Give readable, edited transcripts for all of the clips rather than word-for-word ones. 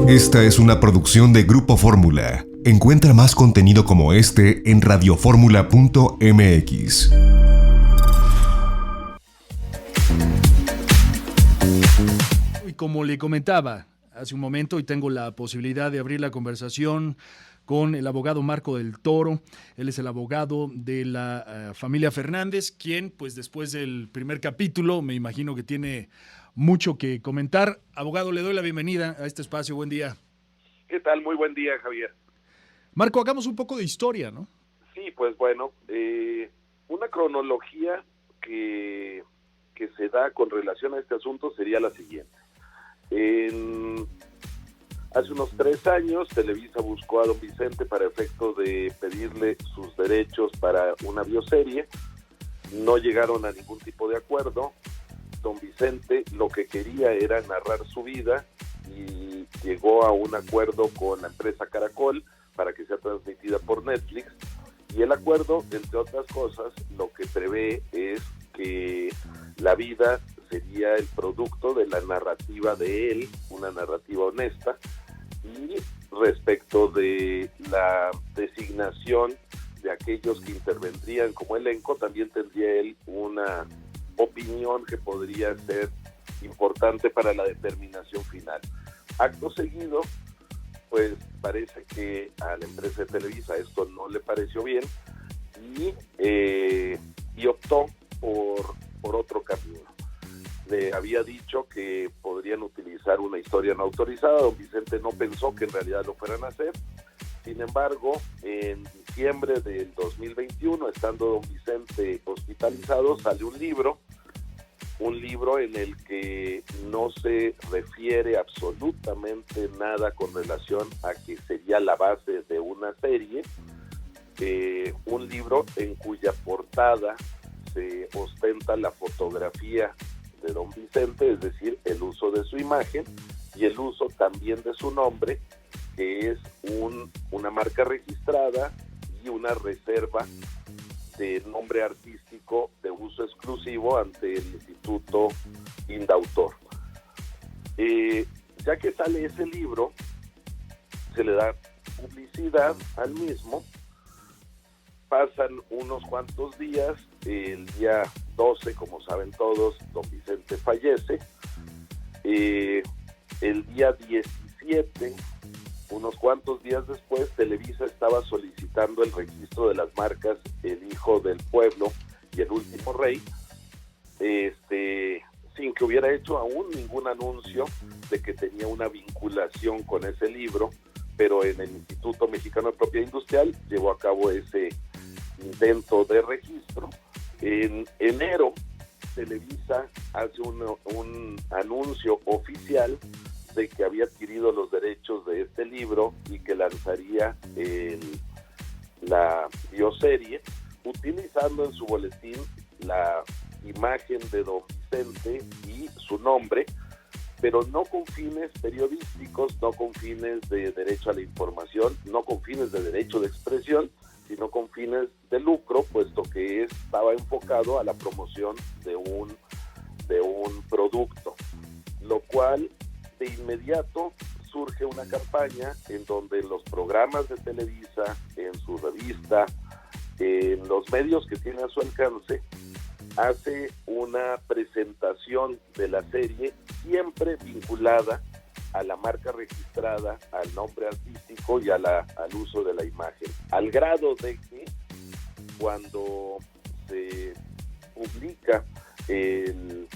Esta es una producción de Grupo Fórmula. Encuentra más contenido como este en radioformula.mx. Y como le comentaba hace un momento, y tengo la posibilidad de abrir la conversación con el abogado Marco del Toro. Él es el abogado de la familia Fernández, quien, pues después del primer capítulo, me imagino que tiene mucho que comentar. Abogado, le doy la bienvenida a este espacio. Buen día. ¿Qué tal? Muy buen día, Javier. Marco, hagamos un poco de historia, ¿no? Sí, pues bueno, una cronología que se da con relación a este asunto sería la siguiente. Hace unos 3 años, Televisa buscó a don Vicente para efecto de pedirle sus derechos para una bioserie. No llegaron a ningún tipo de acuerdo. Don Vicente lo que quería era narrar su vida y llegó a un acuerdo con la empresa Caracol para que sea transmitida por Netflix. Y el acuerdo, entre otras cosas, lo que prevé es que la vida sería el producto de la narrativa de él, una narrativa honesta, y respecto de la designación de aquellos que intervendrían como elenco, también tendría él una opinión que podría ser importante para la determinación final. Acto seguido, pues parece que a la empresa de Televisa esto no le pareció bien y optó por otro camino. Le había dicho que podrían utilizar una historia no autorizada. Don Vicente no pensó que en realidad lo fueran a hacer. Sin embargo, en diciembre del 2021, estando don Vicente hospitalizado, sale un libro en el que no se refiere absolutamente nada con relación a que sería la base de una serie, un libro en cuya portada se ostenta la fotografía de don Vicente, es decir, el uso de su imagen y el uso también de su nombre, que es una marca registrada y una reserva de nombre artístico de uso exclusivo ante el Instituto Indautor. Ya que sale ese libro, se le da publicidad al mismo. Pasan unos cuantos días, el día 12, como saben todos, don Vicente fallece. El día 17, unos cuantos días después, Televisa estaba solicitando el registro de las marcas El Hijo del Pueblo y El Último Rey, sin que hubiera hecho aún ningún anuncio de que tenía una vinculación con ese libro, pero en el Instituto Mexicano de Propiedad Industrial llevó a cabo ese intento de registro. En enero, Televisa hace un anuncio oficial de que había adquirido los derechos de este libro y que lanzaría la bioserie, utilizando en su boletín la imagen de don Vicente y su nombre, pero no con fines periodísticos, no con fines de derecho a la información, no con fines de derecho de expresión, sino con fines de lucro, puesto que estaba enfocado a la promoción de un producto, lo cual de inmediato surge una campaña en donde los programas de Televisa, en su revista, en los medios que tiene a su alcance, hace una presentación de la serie siempre vinculada a la marca registrada, al nombre artístico y al uso de la imagen, al grado de que cuando se publica el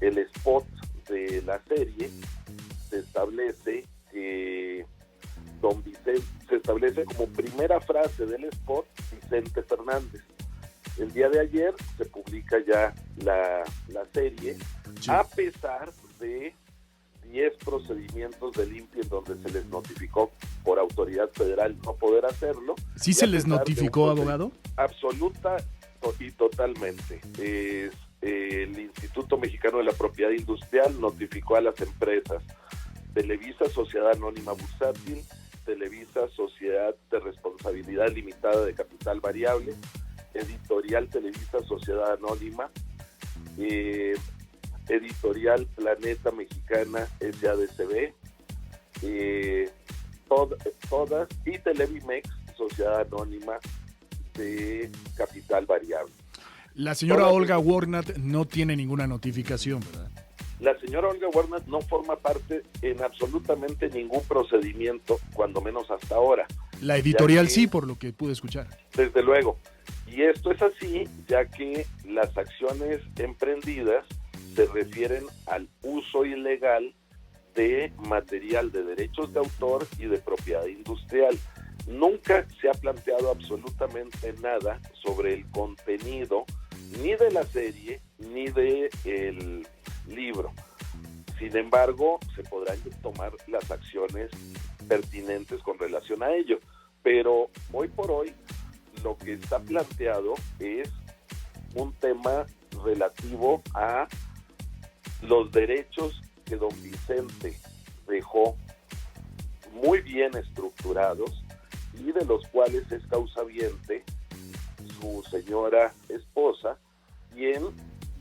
spot de la serie, se establece que don Vicente, se establece como primera frase del spot Vicente Fernández. El día de ayer se publica ya la serie, sí, a pesar de 10 procedimientos de limpia en donde se les notificó por autoridad federal no poder hacerlo. ¿Sí se les notificó, abogado? Absoluta y totalmente. El Instituto Mexicano de la Propiedad Industrial notificó a las empresas Televisa Sociedad Anónima Bursátil, Televisa Sociedad de Responsabilidad Limitada de Capital Variable, Editorial Televisa Sociedad Anónima, Editorial Planeta Mexicana SADCB, todas, y Televimex, sociedad anónima de capital variable. La señora Todas Olga Warnat no tiene ninguna notificación, ¿verdad? La señora Olga Warnat no forma parte en absolutamente ningún procedimiento, cuando menos hasta ahora. La editorial que, sí, por lo que pude escuchar. Desde luego. Y esto es así, ya que las acciones emprendidas se refieren al uso ilegal de material de derechos de autor y de propiedad industrial. Nunca se ha planteado absolutamente nada sobre el contenido ni de la serie ni de el libro. Sin embargo, se podrán tomar las acciones pertinentes con relación a ello. Pero hoy por hoy lo que está planteado es un tema relativo a los derechos que don Vicente dejó muy bien estructurados y de los cuales es causaviente su señora esposa, quien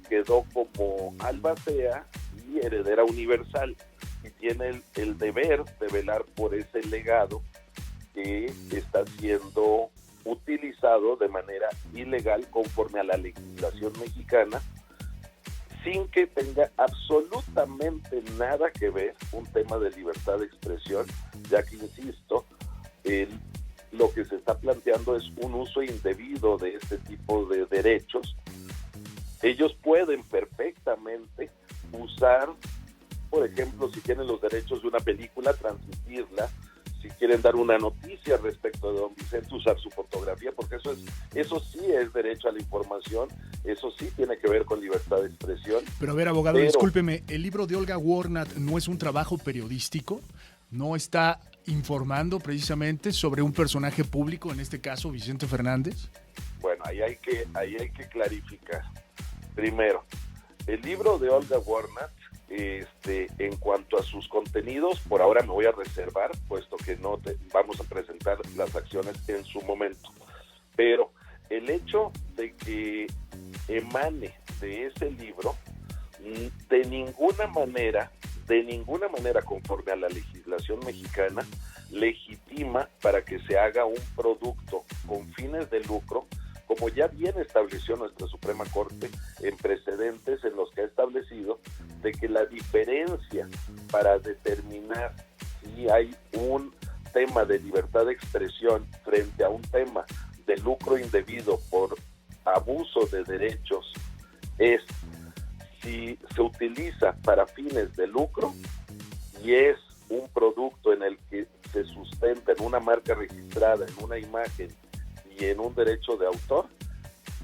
quedó como albacea y heredera universal y tiene el deber de velar por ese legado que está siendo utilizado de manera ilegal conforme a la legislación mexicana, sin que tenga absolutamente nada que ver un tema de libertad de expresión, ya que, insisto, lo que se está planteando es un uso indebido de este tipo de derechos. Ellos pueden perfectamente usar, por ejemplo, si tienen los derechos de una película, transmitirla. Si quieren dar una noticia respecto de don Vicente, usar su fotografía, porque eso sí es derecho a la información, eso sí tiene que ver con libertad de expresión. Pero a ver, abogado, discúlpeme, ¿el libro de Olga Warnat no es un trabajo periodístico? ¿No está informando precisamente sobre un personaje público, en este caso Vicente Fernández? Bueno, ahí hay que clarificar. Primero, el libro de Olga Warnat, en cuanto a sus contenidos, por ahora me voy a reservar, puesto que vamos a presentar las acciones en su momento. Pero el hecho de que emane de ese libro, de ninguna manera, conforme a la legislación mexicana, legitima para que se haga un producto con fines de lucro, como ya bien estableció nuestra Suprema Corte en precedentes en los que ha establecido de que la diferencia para determinar si hay un tema de libertad de expresión frente a un tema de lucro indebido por abuso de derechos es si se utiliza para fines de lucro y es un producto en el que se sustenta en una marca registrada, en una imagen y en un derecho de autor,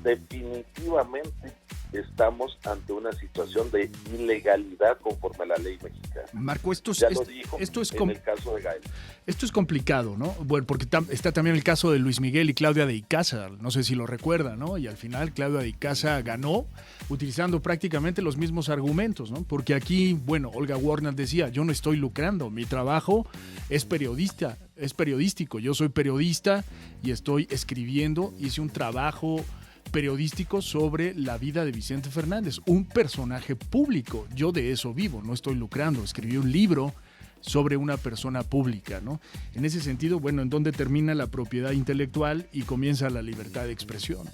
definitivamente estamos ante una situación de ilegalidad conforme a la ley mexicana. Marco, esto es en el caso de Gael. Esto es complicado, ¿no? Bueno, porque está también el caso de Luis Miguel y Claudia de Icaza, no sé si lo recuerda, ¿no? Y al final Claudia de Icaza ganó utilizando prácticamente los mismos argumentos, ¿no? Porque aquí, bueno, Olga Warnat decía, yo no estoy lucrando, mi trabajo es periodístico, yo soy periodista y estoy escribiendo, hice un trabajo periodístico sobre la vida de Vicente Fernández, un personaje público. Yo de eso vivo, no estoy lucrando. Escribí un libro sobre una persona pública, ¿no? En ese sentido, bueno, ¿en dónde termina la propiedad intelectual y comienza la libertad de expresión?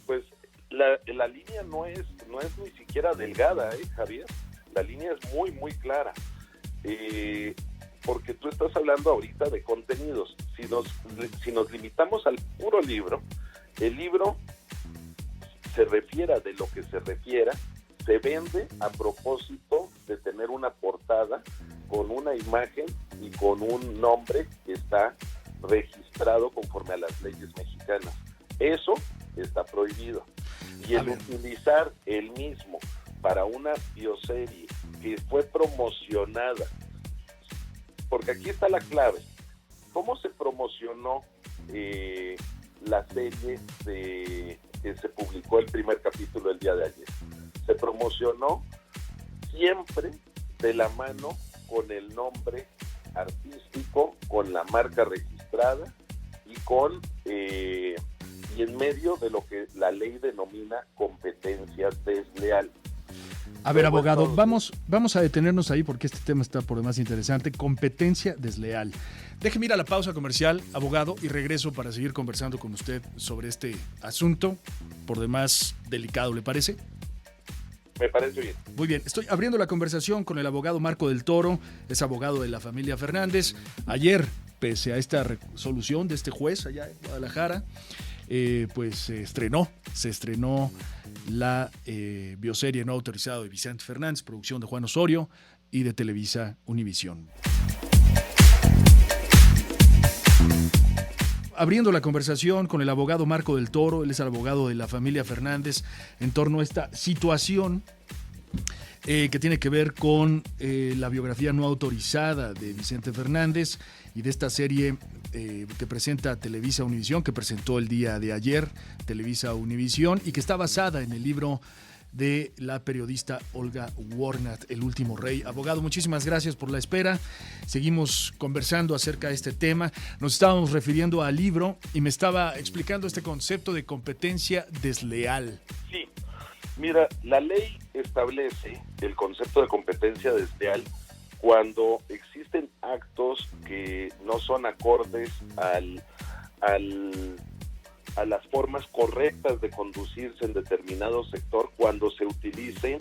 Pues la línea no es ni siquiera delgada, Javier. La línea es muy, muy clara. Porque tú estás hablando ahorita de contenidos. Si nos limitamos al puro libro, el libro se refiera de lo que se refiera, se vende a propósito de tener una portada con una imagen y con un nombre que está registrado conforme a las leyes mexicanas. Eso está prohibido. Y el utilizar el mismo para una bioserie que fue promocionada, porque aquí está la clave, ¿cómo se promocionó la serie que se publicó el primer capítulo el día de ayer? Se promocionó siempre de la mano con el nombre artístico, con la marca registrada y y en medio de lo que la ley denomina competencia desleal. A ver, Pero abogado, bueno, vamos a detenernos ahí porque este tema está por demás interesante. Competencia desleal. Déjeme ir a la pausa comercial, abogado, y regreso para seguir conversando con usted sobre este asunto, por demás delicado, ¿le parece? me parece bien. Muy bien, estoy abriendo la conversación con el abogado Marco del Toro, es abogado de la familia Fernández. Ayer, pese a esta resolución de este juez allá en Guadalajara, pues se estrenó la bioserie no autorizada de Vicente Fernández, producción de Juan Osorio y de Televisa Univisión. Abriendo la conversación con el abogado Marco del Toro, él es el abogado de la familia Fernández, en torno a esta situación que tiene que ver con la biografía no autorizada de Vicente Fernández y de esta serie que presenta Televisa Univisión, que presentó el día de ayer Televisa Univisión y que está basada en el libro de la periodista Olga Warnat, El último rey. Abogado, muchísimas gracias por la espera. Seguimos conversando acerca de este tema. Nos estábamos refiriendo al libro y me estaba explicando este concepto de competencia desleal. Sí, mira, la ley establece el concepto de competencia desleal cuando existen actos que no son acordes a las formas correctas de conducirse en determinado sector cuando se utilice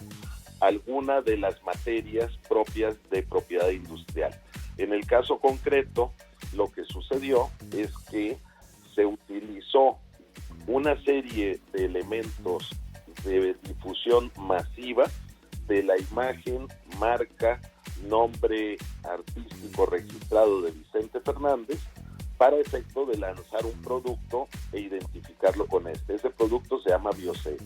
alguna de las materias propias de propiedad industrial. En el caso concreto, lo que sucedió es que se utilizó una serie de elementos de difusión masiva de la imagen, marca, nombre artístico registrado de Vicente Fernández para efecto de lanzar un producto e identificarlo con este. Ese producto se llama bioserie.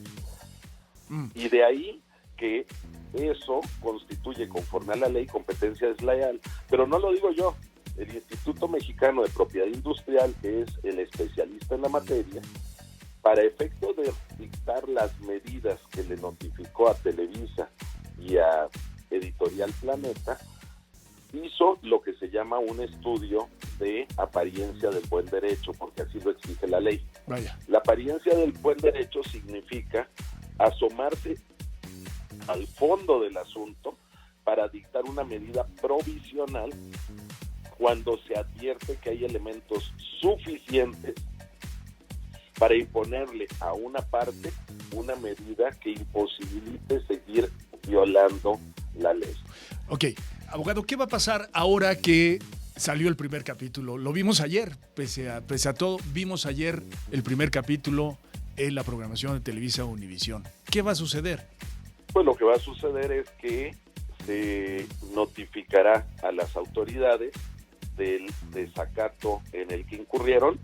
Y de ahí que eso constituye, conforme a la ley, competencia desleal. Pero no lo digo yo. El Instituto Mexicano de Propiedad Industrial, que es el especialista en la materia, para efecto de dictar las medidas que le notificó a Televisa y a Editorial Planeta, hizo lo que se llama un estudio de apariencia del buen derecho, porque así lo exige la ley. Vaya. La apariencia del buen derecho significa asomarse al fondo del asunto para dictar una medida provisional cuando se advierte que hay elementos suficientes para imponerle a una parte una medida que imposibilite seguir violando la ley. Ok, abogado, ¿qué va a pasar ahora que salió el primer capítulo? Lo vimos ayer, pese a todo, vimos ayer el primer capítulo en la programación de Televisa Univisión. ¿Qué va a suceder? Pues lo que va a suceder es que se notificará a las autoridades del desacato en el que incurrieron.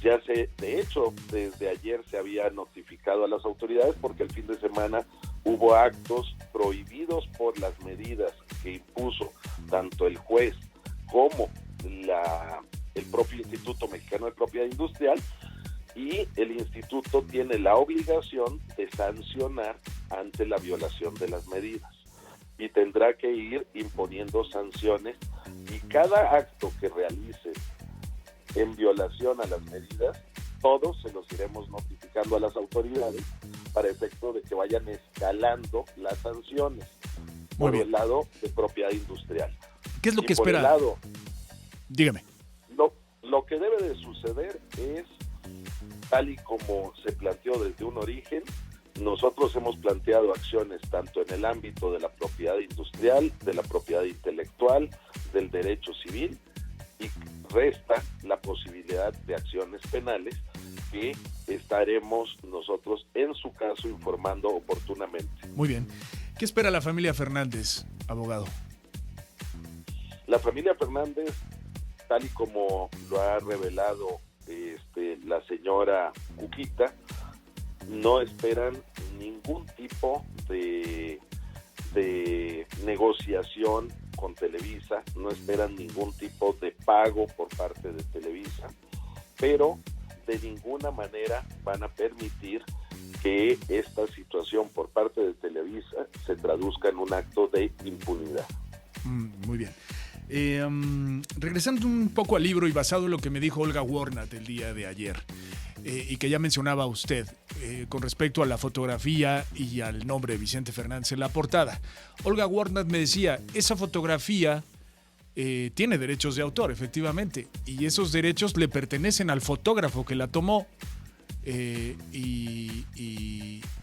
De hecho, desde ayer se había notificado a las autoridades porque el fin de semana hubo actos prohibidos por las medidas que impuso tanto el juez como el propio Instituto Mexicano de Propiedad Industrial, y el instituto tiene la obligación de sancionar ante la violación de las medidas y tendrá que ir imponiendo sanciones, y cada acto que realice en violación a las medidas, todos se los iremos notificando a las autoridades para efecto de que vayan escalando las sanciones por el lado de propiedad industrial. ¿Qué es lo que por espera? El lado, dígame. Lo que debe de suceder es, tal y como se planteó desde un origen, nosotros hemos planteado acciones tanto en el ámbito de la propiedad industrial, de la propiedad intelectual, del derecho civil, y resta la posibilidad de acciones penales que estaremos nosotros, en su caso, informando oportunamente. Muy bien. ¿Qué espera la familia Fernández, abogado? La familia Fernández, tal y como lo ha revelado la señora Cuquita, no esperan ningún tipo de negociación con Televisa, no esperan ningún tipo de pago por parte de Televisa, pero de ninguna manera van a permitir que esta situación por parte de Televisa se traduzca en un acto de impunidad. Muy bien. Regresando un poco al libro y basado en lo que me dijo Olga Warnat el día de ayer, y que ya mencionaba usted con respecto a la fotografía y al nombre de Vicente Fernández en la portada. Olga Warnat me decía, esa fotografía tiene derechos de autor, efectivamente, y esos derechos le pertenecen al fotógrafo que la tomó. Y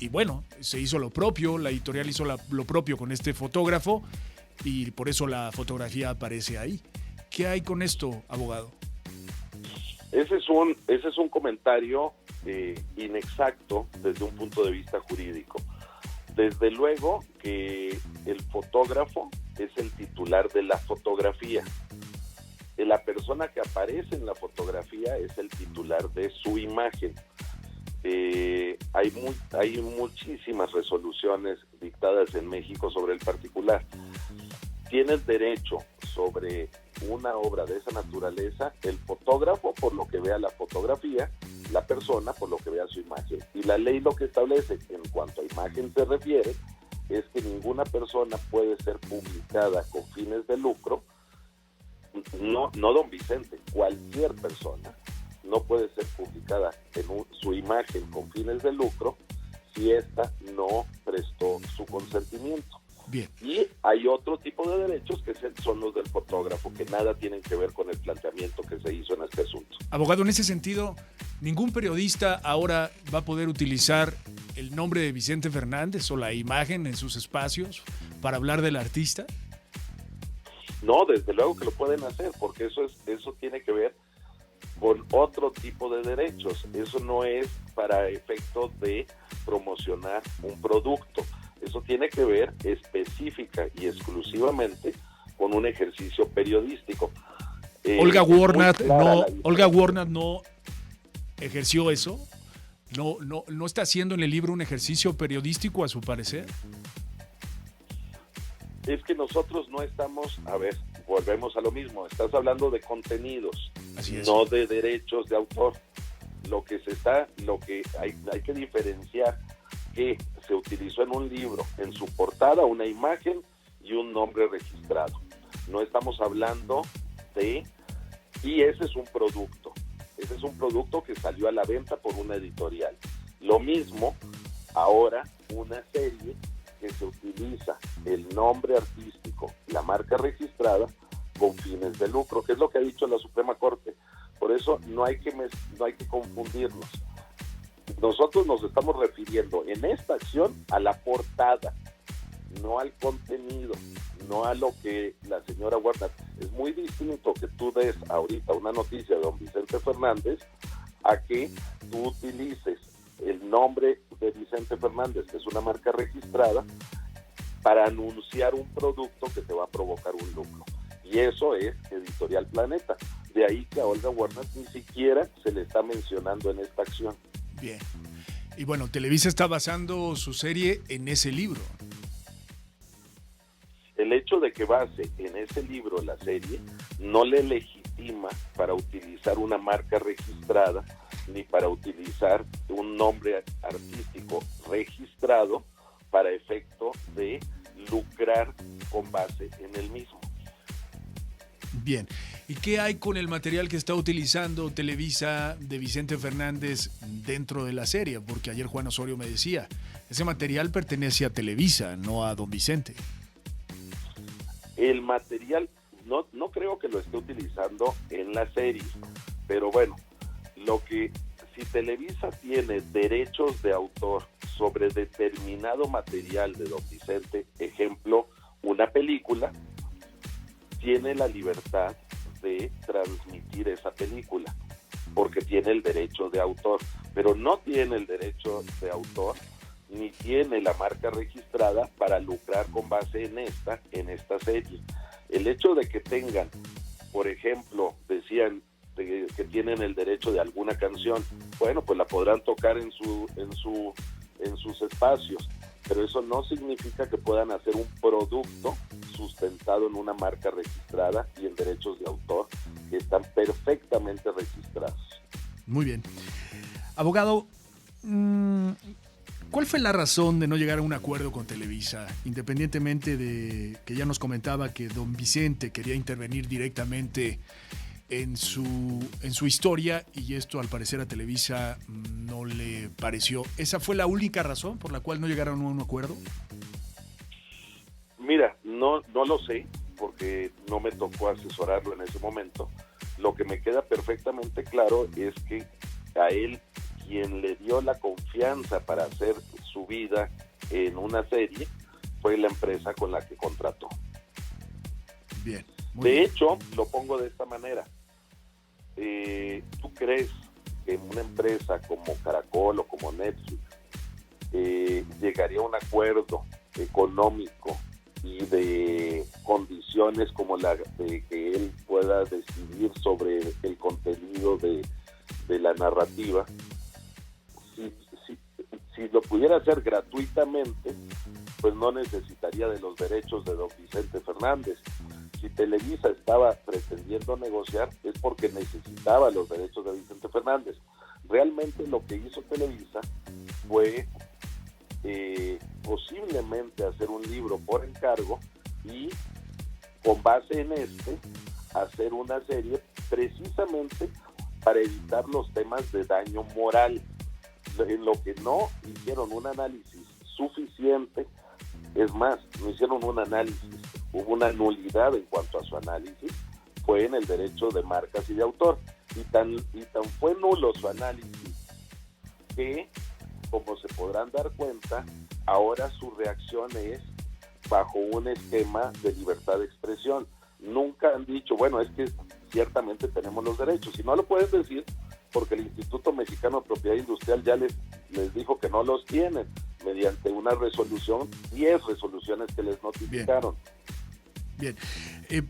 bueno, se hizo lo propio, la editorial hizo lo propio con este fotógrafo y por eso la fotografía aparece ahí. ¿Qué hay con esto, abogado? Ese es un comentario inexacto desde un punto de vista jurídico. Desde luego que el fotógrafo es el titular de la fotografía. La persona que aparece en la fotografía es el titular de su imagen. Hay muchísimas resoluciones dictadas en México sobre el particular. Tienes derecho sobre una obra de esa naturaleza el fotógrafo por lo que vea la fotografía, la persona por lo que vea su imagen. Y la ley lo que establece en cuanto a imagen se refiere es que ninguna persona puede ser publicada con fines de lucro. No don Vicente, cualquier persona no puede ser publicada en su imagen con fines de lucro si ésta no prestó su consentimiento. Bien. Y hay otro tipo de derechos que son los del fotógrafo, que nada tienen que ver con el planteamiento que se hizo en este asunto. Abogado, en ese sentido, ¿ningún periodista ahora va a poder utilizar el nombre de Vicente Fernández o la imagen en sus espacios para hablar del artista? No, desde luego que lo pueden hacer, porque eso tiene que ver con otro tipo de derechos. Eso no es para efectos de promocionar un producto. Eso tiene que ver específica y exclusivamente con un ejercicio periodístico. Olga Warnat no ejerció eso. No está haciendo en el libro un ejercicio periodístico, a su parecer. Es que nosotros no estamos, volvemos a lo mismo, estás hablando de contenidos, no de derechos de autor. Lo que hay que diferenciar que se utilizó en un libro, en su portada, una imagen y un nombre registrado. No estamos hablando y ese es un producto. Ese es un producto que salió a la venta por una editorial. Lo mismo, ahora, una serie que se utiliza el nombre artístico, la marca registrada, con fines de lucro, que es lo que ha dicho la Suprema Corte. Por eso no hay que confundirnos. Nosotros nos estamos refiriendo en esta acción a la portada, no al contenido, no a lo que la señora Warnat. Es muy distinto que tú des ahorita una noticia de don Vicente Fernández a que tú utilices el nombre de Vicente Fernández, que es una marca registrada, para anunciar un producto que te va a provocar un lucro. Y eso es Editorial Planeta. De ahí que a Olga Warnat ni siquiera se le está mencionando en esta acción. Bien. Y bueno, Televisa está basando su serie en ese libro. El hecho de que base en ese libro la serie no le legitima para utilizar una marca registrada ni para utilizar un nombre artístico registrado para efecto de lucrar con base en el mismo. Bien. ¿Y qué hay con el material que está utilizando Televisa de Vicente Fernández dentro de la serie? Porque ayer Juan Osorio me decía, ese material pertenece a Televisa, no a don Vicente. El material no creo que lo esté utilizando en la serie, pero bueno, si Televisa tiene derechos de autor sobre determinado material de don Vicente, ejemplo, una película, tiene la libertad de transmitir esa película, porque tiene el derecho de autor, pero no tiene el derecho de autor, ni tiene la marca registrada para lucrar con base en esta serie. El hecho de que tengan, por ejemplo, decían que tienen el derecho de alguna canción, bueno, pues la podrán tocar en sus espacios, pero eso no significa que puedan hacer un producto sustentado en una marca registrada y en derechos de autor que están perfectamente registrados. Muy bien. Abogado, ¿cuál fue la razón de no llegar a un acuerdo con Televisa, independientemente de que ya nos comentaba que don Vicente quería intervenir directamente en su historia, y esto al parecer a Televisa no le pareció. ¿Esa fue la única razón por la cual no llegaron a un acuerdo? Mira, no lo sé, porque no me tocó asesorarlo en ese momento. Lo que me queda perfectamente claro es que a él, quien le dio la confianza para hacer su vida en una serie, fue la empresa con la que contrató. Bien. De hecho, lo pongo de esta manera. ¿Tú crees que una empresa como Caracol o como Netflix llegaría a un acuerdo económico y de condiciones como la de que él pueda decidir sobre el contenido de la narrativa? Si lo pudiera hacer gratuitamente, pues no necesitaría de los derechos de don Vicente Fernández. Si Televisa estaba pretendiendo negociar, es porque necesitaba los derechos de Vicente Fernández. Realmente lo que hizo Televisa fue posiblemente hacer un libro por encargo y con base en hacer una serie precisamente para evitar los temas de daño moral, en lo que no hicieron un análisis suficiente. Es más, no hicieron un análisis, hubo una nulidad en cuanto a su análisis, fue en el derecho de marcas y de autor, y tan fue nulo su análisis que, como se podrán dar cuenta, ahora su reacción es bajo un esquema de libertad de expresión. Nunca han dicho, bueno, es que ciertamente tenemos los derechos, y no lo pueden decir porque el Instituto Mexicano de Propiedad Industrial ya les dijo que no los tienen, mediante una resolución, 10 resoluciones que les notificaron. Bien.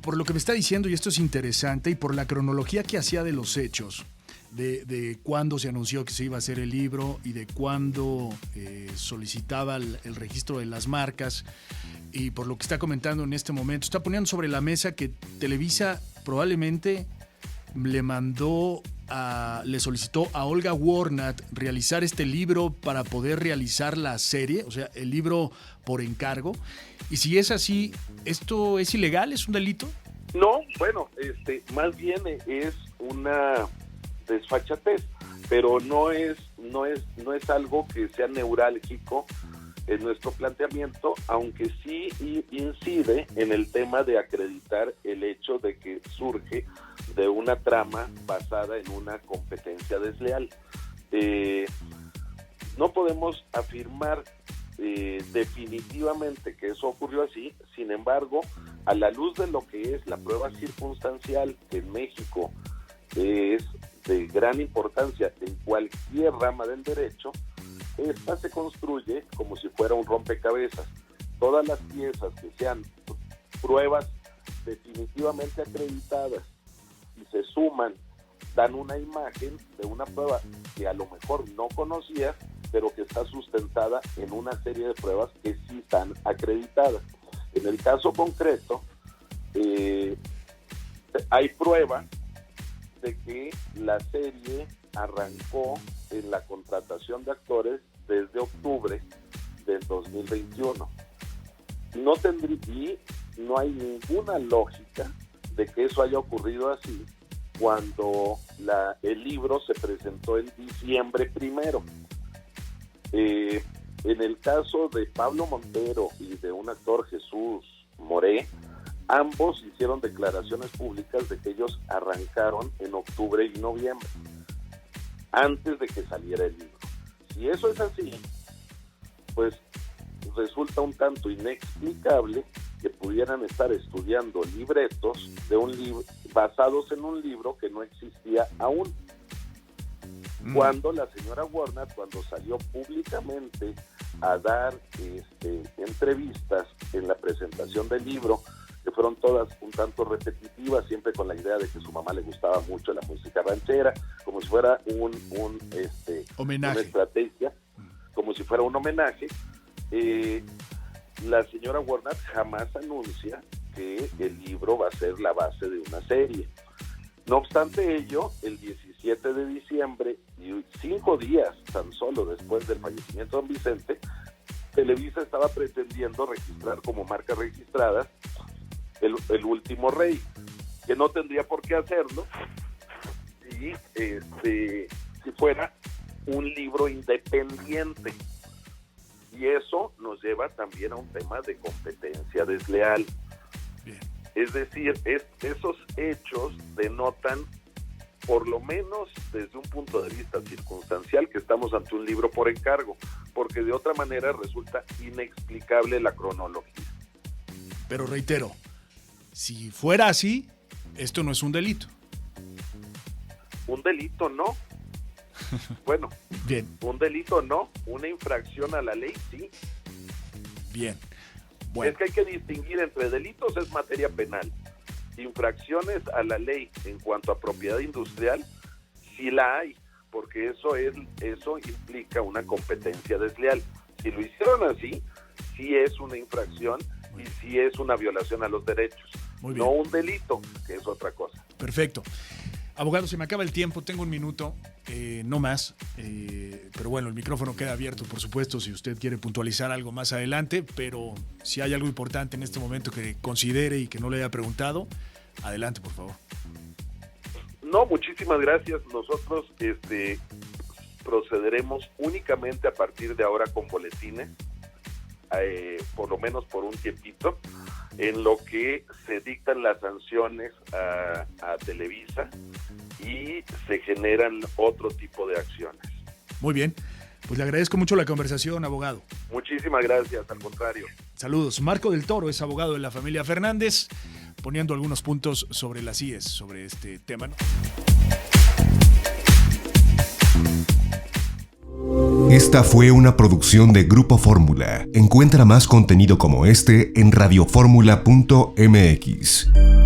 Por lo que me está diciendo, y esto es interesante, y por la cronología que hacía de los hechos, de cuándo se anunció que se iba a hacer el libro y de cuándo solicitaba el registro de las marcas, y por lo que está comentando en este momento, está poniendo sobre la mesa que Televisa probablemente le solicitó a Olga Warnat realizar este libro para poder realizar la serie, o sea, el libro por encargo. Y si es así, ¿esto es ilegal? ¿Es un delito? No, bueno, más bien es una desfachatez, pero no es algo que sea neurálgico en nuestro planteamiento, aunque sí incide en el tema de acreditar el hecho de que surge de una trama basada en una competencia desleal. No podemos afirmar definitivamente que eso ocurrió así. Sin embargo, a la luz de lo que es la prueba circunstancial, que en México es de gran importancia en cualquier rama del derecho, esta se construye como si fuera un rompecabezas. Todas las piezas que sean pruebas definitivamente acreditadas y se suman, dan una imagen de una prueba que a lo mejor no conocías, pero que está sustentada en una serie de pruebas que sí están acreditadas. En el caso concreto, hay prueba de que la serie arrancó en la contratación de actores desde octubre del 2021. No hay ninguna lógica de que eso haya ocurrido así cuando el libro se presentó en diciembre 1. En el caso de Pablo Montero y de un actor, Jesús Moré, ambos hicieron declaraciones públicas de que ellos arrancaron en octubre y noviembre, antes de que saliera el libro. Si eso es así, pues resulta un tanto inexplicable que pudieran estar estudiando libretos de un libro basados en un libro que no existía aún. Cuando la señora Warner, cuando salió públicamente a dar entrevistas en la presentación del libro, que fueron todas un tanto repetitivas, siempre con la idea de que a su mamá le gustaba mucho la música ranchera, como si fuera un homenaje, una estrategia, como si fuera un homenaje. La señora Warner jamás anuncia que el libro va a ser la base de una serie. No obstante ello, el 17 de diciembre, y 5 días tan solo después del fallecimiento de don Vicente, Televisa estaba pretendiendo registrar como marcas registradas El Último Rey, que no tendría por qué hacerlo si fuera un libro independiente. Y eso nos lleva también a un tema de competencia desleal. Bien. Es decir, esos hechos denotan, por lo menos desde un punto de vista circunstancial, que estamos ante un libro por encargo, porque de otra manera resulta inexplicable la cronología. Pero reitero, si fuera así, esto no es un delito. Un delito no. Bueno, bien. Un delito no, una infracción a la ley sí. Bien. Bueno. Es que hay que distinguir entre delitos, es materia penal. Infracciones a la ley en cuanto a propiedad industrial, sí la hay, porque eso implica una competencia desleal. Si lo hicieron así, sí es una infracción y sí es una violación a los derechos. Muy bien. No un delito, que es otra cosa. Perfecto. Abogado, se me acaba el tiempo, tengo un minuto, no más, pero bueno, el micrófono queda abierto, por supuesto, si usted quiere puntualizar algo más adelante, pero si hay algo importante en este momento que considere y que no le haya preguntado, adelante, por favor. No, muchísimas gracias. Nosotros procederemos únicamente a partir de ahora con boletines, por lo menos por un tiempito, en lo que se dictan las sanciones a Televisa y se generan otro tipo de acciones. Muy bien, pues le agradezco mucho la conversación, abogado. Muchísimas gracias, al contrario. Saludos. Marco del Toro es abogado de la familia Fernández, poniendo algunos puntos sobre las IES, sobre este tema, ¿no? Esta fue una producción de Grupo Fórmula. Encuentra más contenido como este en radioformula.mx.